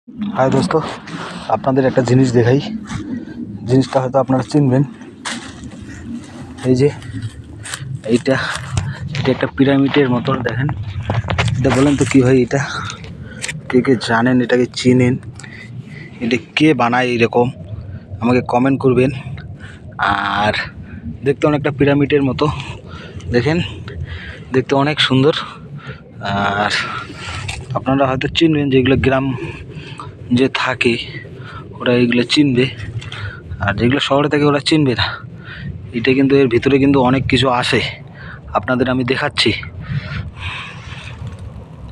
हाय दोस्तों, আপনাদের একটা জিনিস দেখাই। জিনিসটা হয়তো আপনারা চিনবেন। এই যে এইটা এটা একটা পিরামিডের মতো দেখেন। এটা বলেন তো কি হয়? এটা কে কে জানেন? এটাকে চিনেন? এটা কে বানায় এইরকম? আমাকে কমেন্ট করবেন। আর দেখতে অনেকটা পিরামিডের মতো, দেখেন দেখতে অনেক সুন্দর। আর আপনারা হয়তো চিনবেন, যেগুলো গ্রাম যে থাকে ওরা এইগুলো চিনবে, আর যেগুলো শহরে থাকে ওরা চিনবে না। এটা কিন্তু এর ভিতরে কিন্তু অনেক কিছু আসে, আপনাদের আমি দেখাচ্ছি।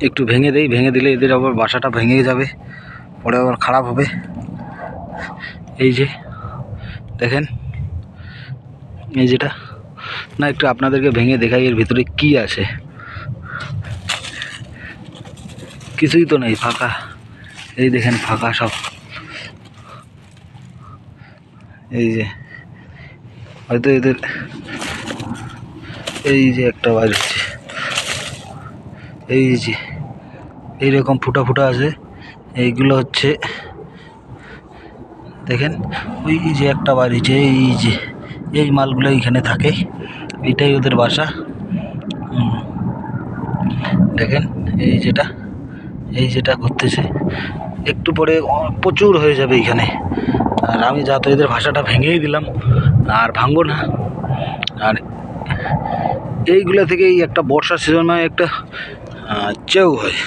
একটু ভেঙে দেই, ভেঙে দিলে এদের আবার বাসাটা ভেঙে যাবে, পরে আবার খারাপ হবে। এই যে দেখেন, এই যেটা না, একটু আপনাদেরকে ভেঙে দেখাই এর ভিতরে কি আছে। কিছুই তো নেই, ফাঁকা। এই দেখেন ফাঁকা সব। এই যে হয়তো এদের এই যে একটা বার হচ্ছে, এই যে এইরকম ফুটা ফুটা আছে। এইগুলো হচ্ছে দেখেন, ওই যে একটা বাড়ি, যে এই যে এই মালগুলো এইখানে থাকে, এইটাই ওদের বাসা। দেখেন এই যেটা করতেছে, একটু পরে প্রচুর হয়ে যাবে এইখানে। আর আমি যা তো এদের ভাষাটা ভেঙেই দিলাম, আর ভাঙবো না। আর এইগুলো থেকেই একটা বর্ষার সিজনে একটা চেউ হয়,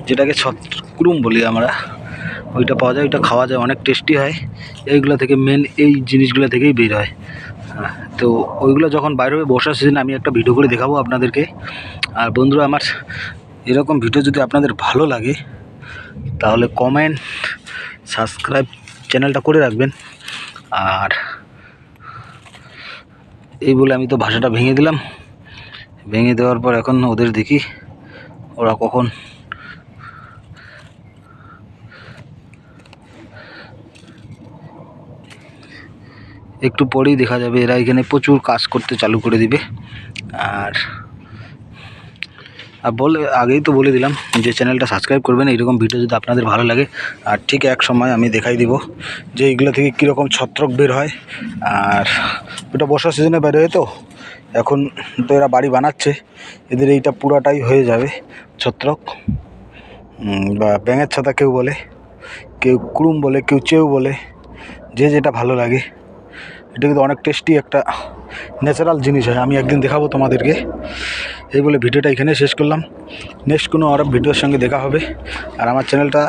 যেটাকে ছত্রকুরুম বলি আমরা। ওইটা পাওয়া যায়, ওইটা খাওয়া যায়, অনেক টেস্টি হয়। এইগুলো থেকে মেন এই জিনিসগুলো থেকেই বের হয়। তো ওইগুলো যখন বাইরে হবে বর্ষার সিজনে, আমি একটা ভিডিও করে দেখাবো আপনাদেরকে। আর বন্ধুরা আমার, এরকম ভিডিও যদি আপনাদের ভালো লাগে তাহলে কমেন্ট, সাবস্ক্রাইব চ্যানেলটা করে রাখবেন। আর এই বলে আমি তো ভাষাটা ভেঙে দিলাম। ভেঙে দেওয়ার পর এখন ওদের দেখি ওরা কখন একটু পরেই দেখা যাবে এরা এখানে প্রচুর কাজ করতে চালু করে দিবে। আর আগেই তো বলে দিলাম যে চ্যানেলটা সাবস্ক্রাইব করবেন এইরকম ভিডিও যদি আপনাদের ভালো লাগে। আর ঠিক এক সময় আমি দেখাই দিব যে এইগুলো থেকে কীরকম ছত্রক বের হয়। আর এটা বর্ষার সিজনে বের হয়, তো এখন তো এরা বাড়ি বানাচ্ছে, এদের এইটা পুরাটাই হয়ে যাবে ছত্রক, বা ব্যাঙের ছাতা কেউ বলে, কেউ কুড়ুম বলে, কেউ চেউ বলে, যে যেটা ভালো লাগে। এটা কিন্তু অনেক টেস্টি একটা ন্যাচারাল জিনিস হয়, আমি একদিন দেখাবো তোমাদেরকে। এই বলে ভিডিওটা এখানে শেষ করলাম। নেক্সট কোনো আর ভিডিওর সঙ্গে দেখা হবে। আর আমার চ্যানেলটা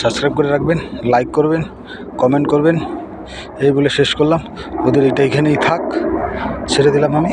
সাবস্ক্রাইব করে রাখবেন, লাইক করবেন, কমেন্ট করবেন। এই বলে শেষ করলাম। ওদের এটা এখানেই থাক, ছেড়ে দিলাম আমি।